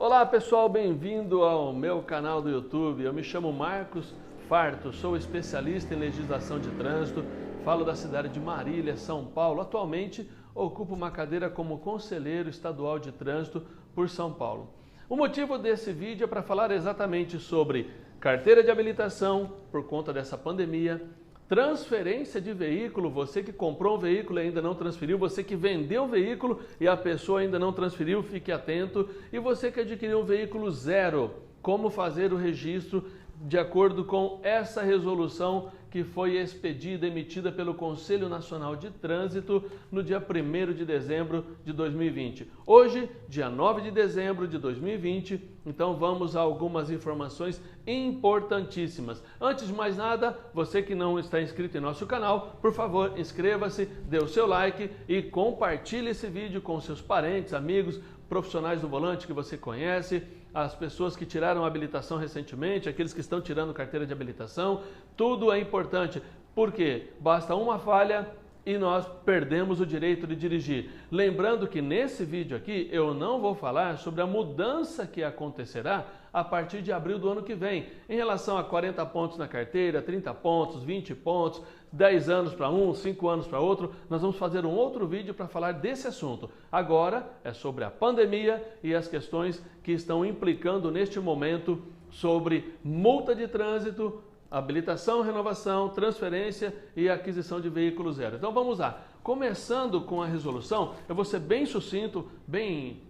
Olá pessoal, bem-vindo ao meu canal do YouTube. Eu me chamo Marcos Farto, sou especialista em legislação de trânsito, falo da cidade de Marília, São Paulo. Atualmente ocupo uma cadeira como conselheiro estadual de trânsito por São Paulo. O motivo desse vídeo é para falar exatamente sobre carteira de habilitação por conta dessa pandemia, transferência de veículo, você que comprou um veículo e ainda não transferiu, você que vendeu o veículo e a pessoa ainda não transferiu, fique atento. E você que adquiriu um veículo zero, como fazer o registro de acordo com essa resolução que foi expedida, emitida pelo Conselho Nacional de Trânsito no dia 1º de dezembro de 2020. Hoje, dia 9 de dezembro de 2020, então vamos a algumas informações importantíssimas. Antes de mais nada, você que não está inscrito em nosso canal, por favor, inscreva-se, dê o seu like e compartilhe esse vídeo com seus parentes, amigos, profissionais do volante que você conhece, as pessoas que tiraram a habilitação recentemente, aqueles que estão tirando carteira de habilitação. Tudo é importante, porque basta uma falha e nós perdemos o direito de dirigir. Lembrando que nesse vídeo aqui eu não vou falar sobre a mudança que acontecerá a partir de abril do ano que vem, em relação a 40 pontos na carteira, 30 pontos, 20 pontos, 10 anos para um, 5 anos para outro. Nós vamos fazer um outro vídeo para falar desse assunto. Agora é sobre a pandemia e as questões que estão implicando neste momento sobre multa de trânsito, habilitação, renovação, transferência e aquisição de veículo zero. Então vamos lá. Começando com a resolução, eu vou ser bem sucinto, bem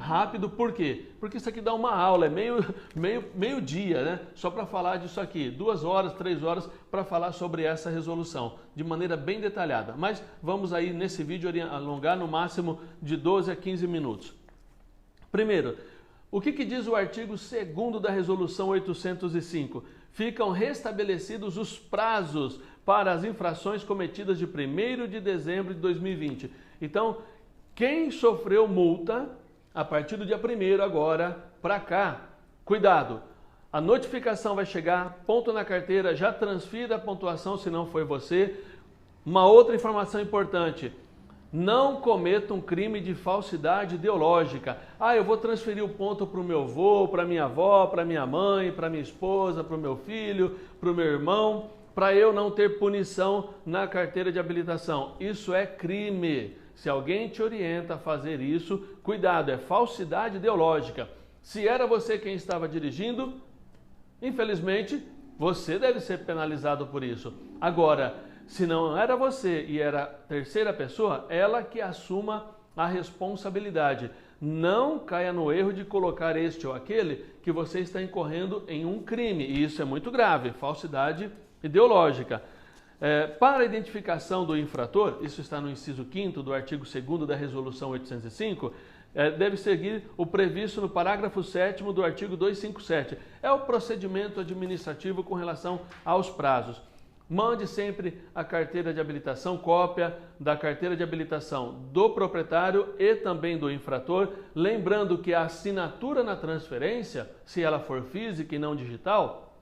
rápido. Por quê? Porque isso aqui dá uma aula, é meio dia, né? Só para falar disso aqui, 2 horas, 3 horas para falar sobre essa resolução, de maneira bem detalhada. Mas vamos aí nesse vídeo alongar no máximo de 12 a 15 minutos. Primeiro, o que diz o artigo 2º da resolução 805? Ficam restabelecidos os prazos para as infrações cometidas de 1º de dezembro de 2020. Então, quem sofreu multa a partir do dia 1º agora para cá, cuidado, a notificação vai chegar, ponto na carteira, já transfira a pontuação se não foi você. Uma outra informação importante: não cometa um crime de falsidade ideológica. Eu vou transferir o ponto para o meu avô, para minha avó, para minha mãe, para minha esposa, para o meu filho, para o meu irmão, para eu não ter punição na carteira de habilitação. Isso é crime. Se alguém te orienta a fazer isso, cuidado, é falsidade ideológica. Se era você quem estava dirigindo, infelizmente, você deve ser penalizado por isso. Agora, se não era você e era terceira pessoa, ela que assuma a responsabilidade. Não caia no erro de colocar este ou aquele que você está incorrendo em um crime. E isso é muito grave, falsidade ideológica. Para a identificação do infrator, isso está no inciso 5º do artigo 2º da resolução 805, deve seguir o previsto no parágrafo 7º do artigo 257. É o procedimento administrativo com relação aos prazos. Mande sempre a carteira de habilitação, cópia da carteira de habilitação do proprietário e também do infrator. Lembrando que a assinatura na transferência, se ela for física e não digital,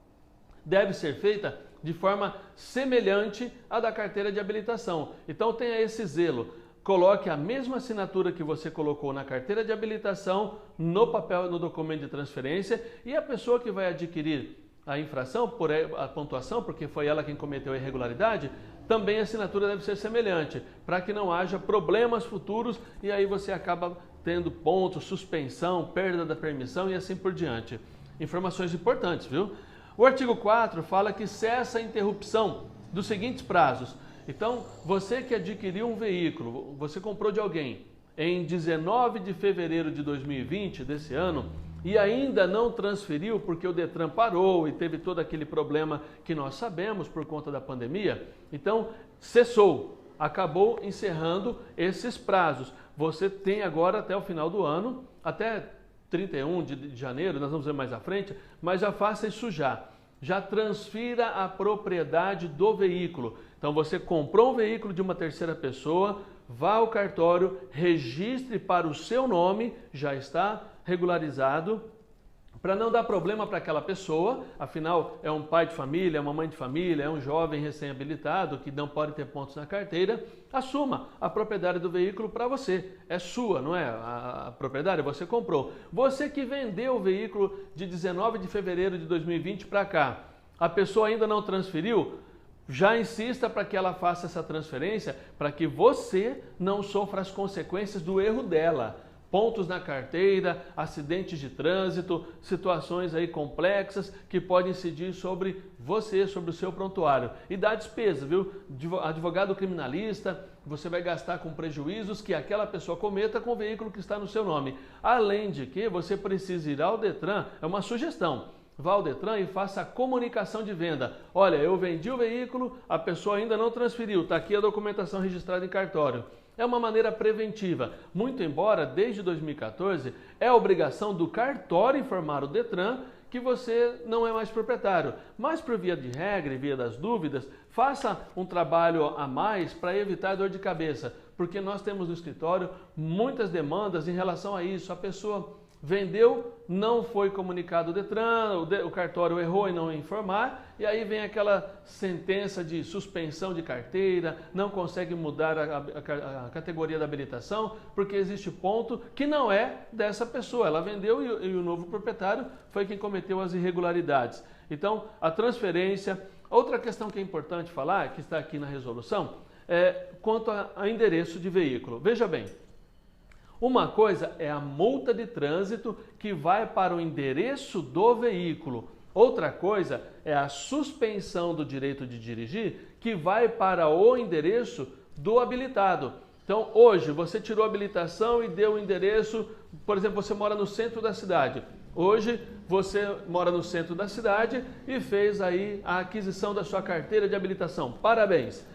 deve ser feita de forma semelhante à da carteira de habilitação. Então tenha esse zelo. Coloque a mesma assinatura que você colocou na carteira de habilitação no papel, no documento de transferência, e a pessoa que vai adquirir a infração, a pontuação, porque foi ela quem cometeu a irregularidade, também a assinatura deve ser semelhante, para que não haja problemas futuros e aí você acaba tendo pontos, suspensão, perda da permissão e assim por diante. Informações importantes, viu? O artigo 4 fala que cessa a interrupção dos seguintes prazos. Então, você que adquiriu um veículo, você comprou de alguém em 19 de fevereiro de 2020, desse ano, e ainda não transferiu porque o Detran parou e teve todo aquele problema que nós sabemos por conta da pandemia, então cessou, acabou encerrando esses prazos. Você tem agora até o final do ano, até 31 de janeiro, nós vamos ver mais à frente, mas já faça isso já transfira a propriedade do veículo. Então você comprou um veículo de uma terceira pessoa, vá ao cartório, registre para o seu nome, já está regularizado, para não dar problema para aquela pessoa, afinal é um pai de família, é uma mãe de família, é um jovem recém-habilitado que não pode ter pontos na carteira, assuma a propriedade do veículo para você. É sua, não é? A propriedade você comprou. Você que vendeu o veículo de 19 de fevereiro de 2020 para cá, a pessoa ainda não transferiu, já insista para que ela faça essa transferência para que você não sofra as consequências do erro dela. Pontos na carteira, acidentes de trânsito, situações aí complexas que podem incidir sobre você, sobre o seu prontuário. E dá despesa, viu? Advogado criminalista, você vai gastar com prejuízos que aquela pessoa cometa com o veículo que está no seu nome. Além de que você precisa ir ao Detran, é uma sugestão. Vá ao Detran e faça a comunicação de venda. Olha, eu vendi o veículo, a pessoa ainda não transferiu, está aqui a documentação registrada em cartório. É uma maneira preventiva, muito embora desde 2014 é obrigação do cartório informar o Detran que você não é mais proprietário. Mas por via de regra e via das dúvidas, faça um trabalho a mais para evitar dor de cabeça, porque nós temos no escritório muitas demandas em relação a isso. A pessoa vendeu, não foi comunicado ao Detran, o cartório errou em não informar, e aí vem aquela sentença de suspensão de carteira, não consegue mudar a categoria da habilitação, porque existe ponto que não é dessa pessoa. Ela vendeu e o novo proprietário foi quem cometeu as irregularidades. Então, a transferência. Outra questão que é importante falar, que está aqui na resolução, é quanto a endereço de veículo. Veja bem, uma coisa é a multa de trânsito que vai para o endereço do veículo. Outra coisa é a suspensão do direito de dirigir que vai para o endereço do habilitado. Então, hoje, você tirou a habilitação e deu o endereço, por exemplo, você mora no centro da cidade. Hoje, você mora no centro da cidade e fez aí a aquisição da sua carteira de habilitação. Parabéns!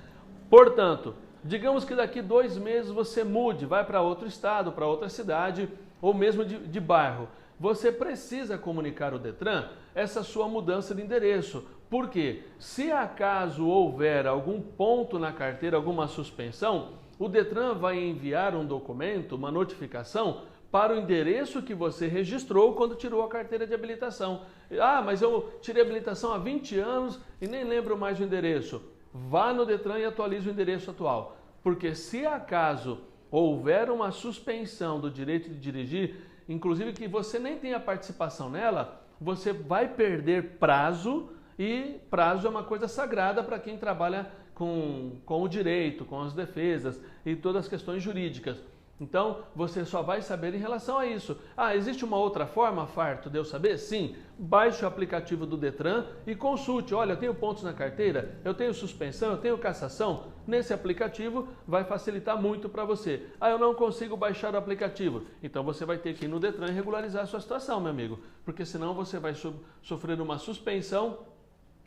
Portanto, digamos que daqui 2 meses você mude, vai para outro estado, para outra cidade ou mesmo de bairro. Você precisa comunicar ao Detran essa sua mudança de endereço. Por quê? Se acaso houver algum ponto na carteira, alguma suspensão, o Detran vai enviar um documento, uma notificação, para o endereço que você registrou quando tirou a carteira de habilitação. Ah, mas eu tirei a habilitação há 20 anos e nem lembro mais o endereço. Vá no Detran e atualize o endereço atual. Porque se acaso houver uma suspensão do direito de dirigir, inclusive que você nem tenha participação nela, você vai perder prazo, e prazo é uma coisa sagrada para quem trabalha com o direito, com as defesas e todas as questões jurídicas. Então, você só vai saber em relação a isso. Ah, existe uma outra forma, Farto, de eu saber? Sim, baixe o aplicativo do Detran e consulte. Olha, eu tenho pontos na carteira, eu tenho suspensão, eu tenho cassação. Nesse aplicativo vai facilitar muito para você. Ah, eu não consigo baixar o aplicativo. Então, você vai ter que ir no Detran e regularizar a sua situação, meu amigo. Porque senão você vai sofrer uma suspensão.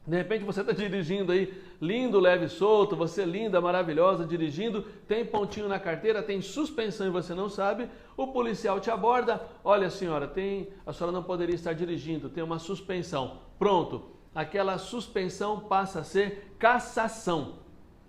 De repente você está dirigindo aí, lindo, leve e solto, você linda, maravilhosa, dirigindo, tem pontinho na carteira, tem suspensão e você não sabe, o policial te aborda, olha senhora, a senhora não poderia estar dirigindo, tem uma suspensão. Pronto, aquela suspensão passa a ser cassação.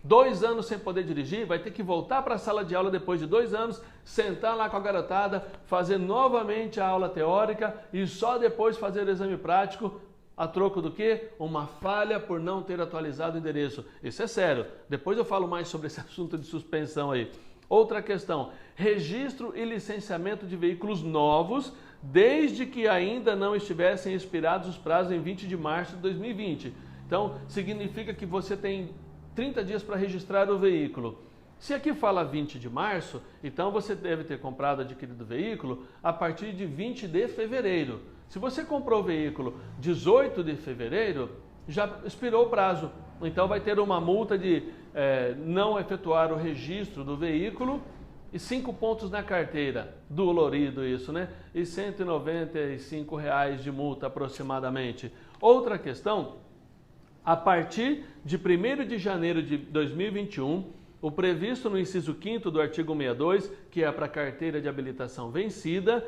2 anos sem poder dirigir, vai ter que voltar para a sala de aula depois de 2 anos, sentar lá com a garotada, fazer novamente a aula teórica e só depois fazer o exame prático. A troco do quê? Uma falha por não ter atualizado o endereço. Isso é sério. Depois eu falo mais sobre esse assunto de suspensão aí. Outra questão, registro e licenciamento de veículos novos, desde que ainda não estivessem expirados os prazos em 20 de março de 2020. Então, significa que você tem 30 dias para registrar o veículo. Se aqui fala 20 de março, então você deve ter comprado, adquirido o veículo a partir de 20 de fevereiro. Se você comprou o veículo 18 de fevereiro, já expirou o prazo. Então vai ter uma multa de não efetuar o registro do veículo e 5 pontos na carteira. Dolorido isso, né? E R$ 195 de multa aproximadamente. Outra questão, a partir de 1º de janeiro de 2021, o previsto no inciso 5º do artigo 62, que é para carteira de habilitação vencida,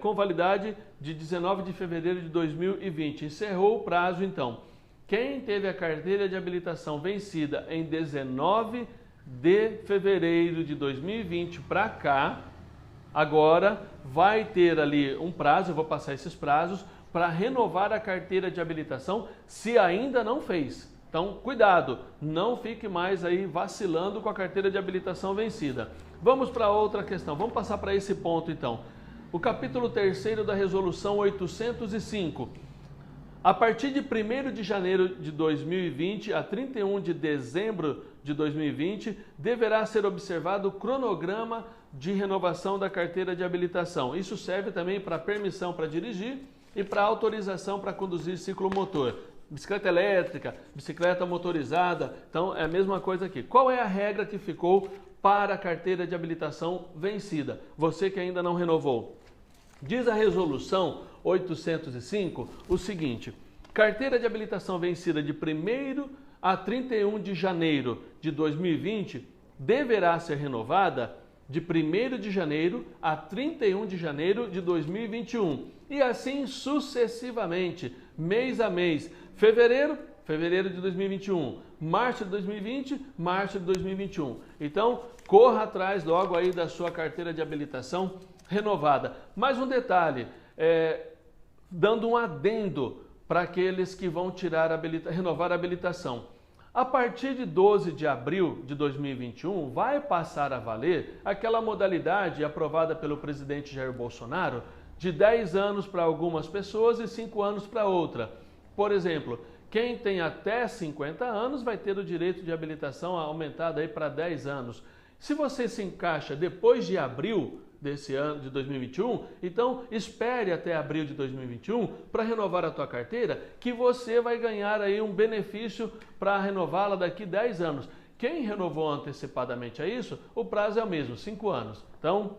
com validade de 19 de fevereiro de 2020. Encerrou o prazo, então. Quem teve a carteira de habilitação vencida em 19 de fevereiro de 2020 para cá, Agora vai ter ali um prazo, eu vou passar esses prazos, para renovar a carteira de habilitação se ainda não fez. Então, cuidado, não fique mais aí vacilando com a carteira de habilitação vencida. Vamos para outra questão, vamos passar para esse ponto então. O capítulo 3º da Resolução 805. A partir de 1º de janeiro de 2020 a 31 de dezembro de 2020, deverá ser observado o cronograma de renovação da carteira de habilitação. Isso serve também para permissão para dirigir e para autorização para conduzir ciclomotor. Bicicleta elétrica, bicicleta motorizada, então é a mesma coisa aqui. Qual é a regra que ficou para a carteira de habilitação vencida? Você que ainda não renovou. Diz a Resolução 805 o seguinte: carteira de habilitação vencida de 1º a 31 de janeiro de 2020 deverá ser renovada de 1º de janeiro a 31 de janeiro de 2021 e assim sucessivamente, mês a mês. Fevereiro de 2021, março de 2020, março de 2021. Então, corra atrás logo aí da sua carteira de habilitação renovada. Mais um detalhe, dando um adendo para aqueles que vão renovar a habilitação. A partir de 12 de abril de 2021, vai passar a valer aquela modalidade aprovada pelo presidente Jair Bolsonaro de 10 anos para algumas pessoas e 5 anos para outra. Por exemplo, quem tem até 50 anos vai ter o direito de habilitação aumentado aí para 10 anos. Se você se encaixa depois de abril desse ano de 2021, então espere até abril de 2021 para renovar a tua carteira, que você vai ganhar aí um benefício para renová-la daqui 10 anos. Quem renovou antecipadamente a isso, o prazo é o mesmo, 5 anos. Então,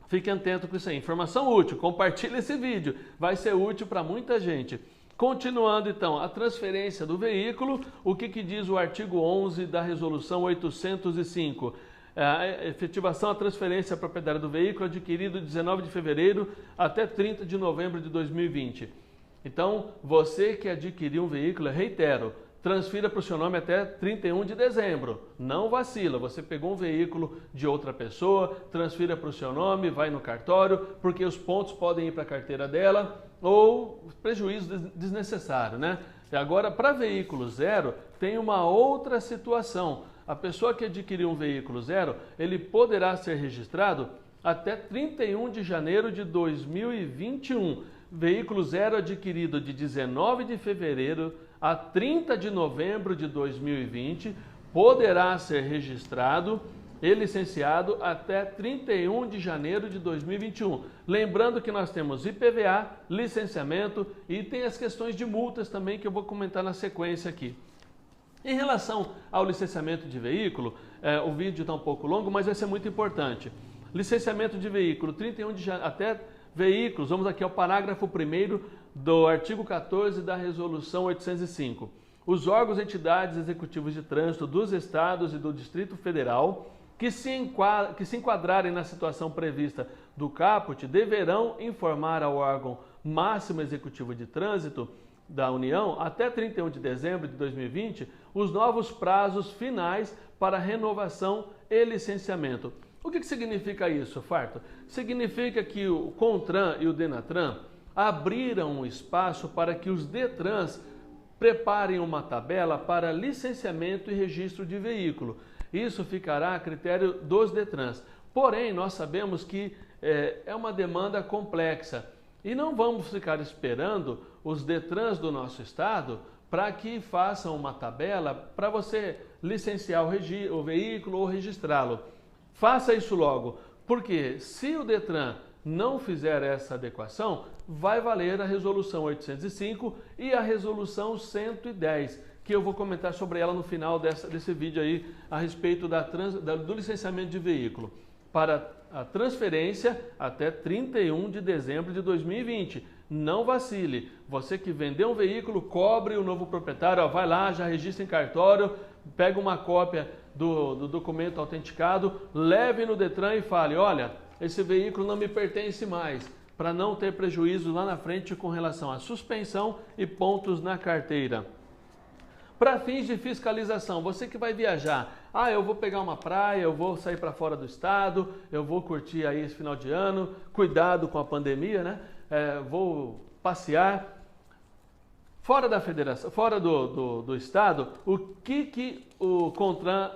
fique atento com isso aí. Informação útil, compartilhe esse vídeo, vai ser útil para muita gente. Continuando então, a transferência do veículo, o que diz o artigo 11 da Resolução 805? A efetivação, a transferência à propriedade do veículo adquirido de 19 de fevereiro até 30 de novembro de 2020. Então, você que adquiriu um veículo, reitero, transfira para o seu nome até 31 de dezembro. Não vacila, você pegou um veículo de outra pessoa, transfira para o seu nome, vai no cartório, porque os pontos podem ir para a carteira dela ou prejuízo desnecessário, né? E agora, para veículo zero, tem uma outra situação. A pessoa que adquiriu um veículo zero, ele poderá ser registrado até 31 de janeiro de 2021. Veículo zero adquirido de 19 de fevereiro a 30 de novembro de 2020 poderá ser registrado e licenciado até 31 de janeiro de 2021. Lembrando que nós temos IPVA, licenciamento e tem as questões de multas também que eu vou comentar na sequência aqui. Em relação ao licenciamento de veículo, o vídeo está um pouco longo, mas vai ser muito importante. Licenciamento de veículo, 31 de janeiro, até veículos, vamos aqui ao parágrafo 1º do artigo 14 da Resolução 805. Os órgãos e entidades executivos de trânsito dos estados e do Distrito Federal que se enquadrarem na situação prevista do caput deverão informar ao órgão máximo executivo de trânsito da União até 31 de dezembro de 2020 os novos prazos finais para renovação e licenciamento. O que significa isso, Farto? Significa que o CONTRAN e o DENATRAN abriram um espaço para que os DETRANs preparem uma tabela para licenciamento e registro de veículo. Isso ficará a critério dos DETRANs. Porém, nós sabemos que é uma demanda complexa e não vamos ficar esperando os DETRANs do nosso estado para que façam uma tabela para você licenciar o veículo ou registrá-lo. Faça isso logo, porque se o DETRAN não fizer essa adequação, vai valer a Resolução 805 e a Resolução 110, que eu vou comentar sobre ela no final desse vídeo aí, a respeito do licenciamento de veículo. Para a transferência até 31 de dezembro de 2020. Não vacile. Você que vendeu um veículo, cobre o novo proprietário, vai lá, já registra em cartório, pega uma cópia do documento autenticado, leve no DETRAN e fale, olha, esse veículo não me pertence mais, para não ter prejuízo lá na frente com relação à suspensão e pontos na carteira. Para fins de fiscalização, você que vai viajar Ah, eu vou pegar uma praia, eu vou sair para fora do estado, eu vou curtir aí esse final de ano, cuidado com a pandemia, né? Vou passear. Fora da federação, fora do estado, o que o CONTRAN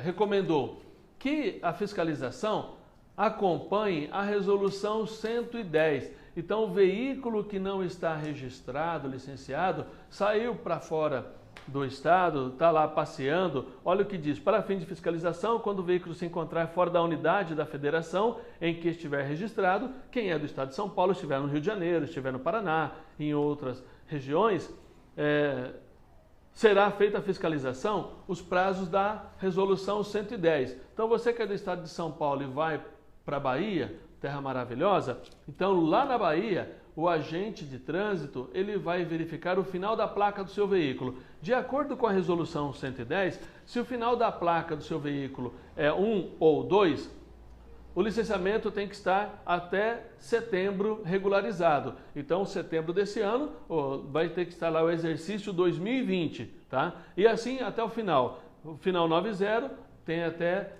recomendou? Que a fiscalização acompanhe a resolução 110. Então, o veículo que não está registrado, licenciado, saiu para fora do estado, está lá passeando, olha o que diz: para fim de fiscalização, quando o veículo se encontrar fora da unidade da federação em que estiver registrado, quem é do estado de São Paulo, estiver no Rio de Janeiro, estiver no Paraná, em outras regiões, será feita a fiscalização os prazos da resolução 110. Então, você que é do estado de São Paulo e vai para a Bahia, terra maravilhosa, então lá na Bahia, o agente de trânsito, ele vai verificar o final da placa do seu veículo. De acordo com a resolução 110, se o final da placa do seu veículo é 1 ou 2, o licenciamento tem que estar até setembro regularizado. Então, setembro desse ano, vai ter que estar lá o exercício 2020, tá? E assim até o final. O final 90 tem até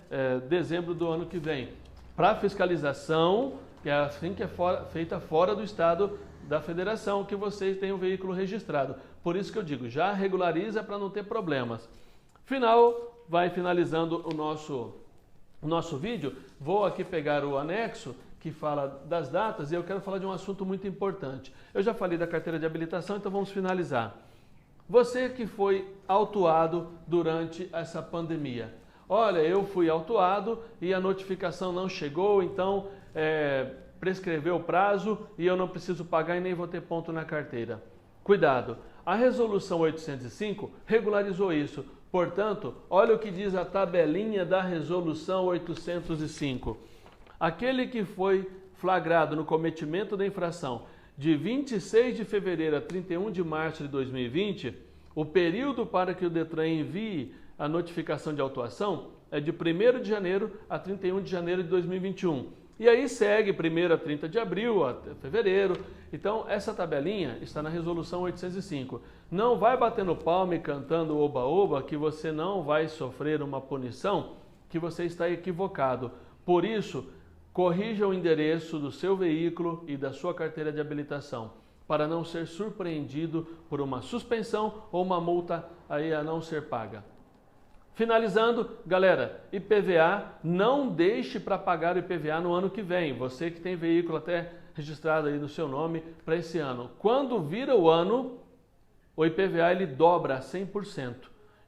dezembro do ano que vem. Para fiscalização, que é assim que é feita fora do estado da federação, que vocês têm o veículo registrado. Por isso que eu digo, já regulariza para não ter problemas. Vai finalizando o nosso vídeo. Vou aqui pegar o anexo que fala das datas e eu quero falar de um assunto muito importante. Eu já falei da carteira de habilitação, então vamos finalizar. Você que foi autuado durante essa pandemia. Olha, eu fui autuado e a notificação não chegou, então prescreveu o prazo e eu não preciso pagar e nem vou ter ponto na carteira. Cuidado, a resolução 805 regularizou isso. Portanto, olha o que diz a tabelinha da resolução 805. Aquele que foi flagrado no cometimento da infração de 26 de fevereiro a 31 de março de 2020, o período para que o DETRAN envie a notificação de autuação é de 1º de janeiro a 31 de janeiro de 2021. E aí segue 1º a 30 de abril, a fevereiro. Então, essa tabelinha está na resolução 805. Não vai batendo palma e cantando oba-oba que você não vai sofrer uma punição, que você está equivocado. Por isso, corrija o endereço do seu veículo e da sua carteira de habilitação, para não ser surpreendido por uma suspensão ou uma multa aí a não ser paga. Finalizando, galera, IPVA, não deixe para pagar o IPVA no ano que vem. Você que tem veículo até registrado aí no seu nome para esse ano. Quando vira o ano, o IPVA ele dobra a 100%.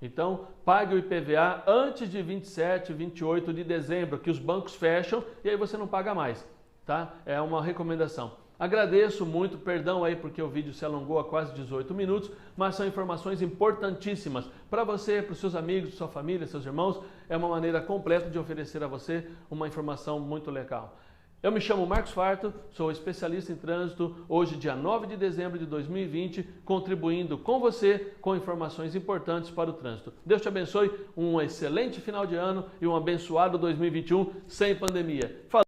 Então, pague o IPVA antes de 27, 28 de dezembro, que os bancos fecham e aí você não paga mais, tá? É uma recomendação. Agradeço muito, perdão aí porque o vídeo se alongou a quase 18 minutos, mas são informações importantíssimas para você, para os seus amigos, sua família, seus irmãos. É uma maneira completa de oferecer a você uma informação muito legal. Eu me chamo Marcos Farto, sou especialista em trânsito, hoje dia 9 de dezembro de 2020, contribuindo com você com informações importantes para o trânsito. Deus te abençoe, um excelente final de ano e um abençoado 2021 sem pandemia.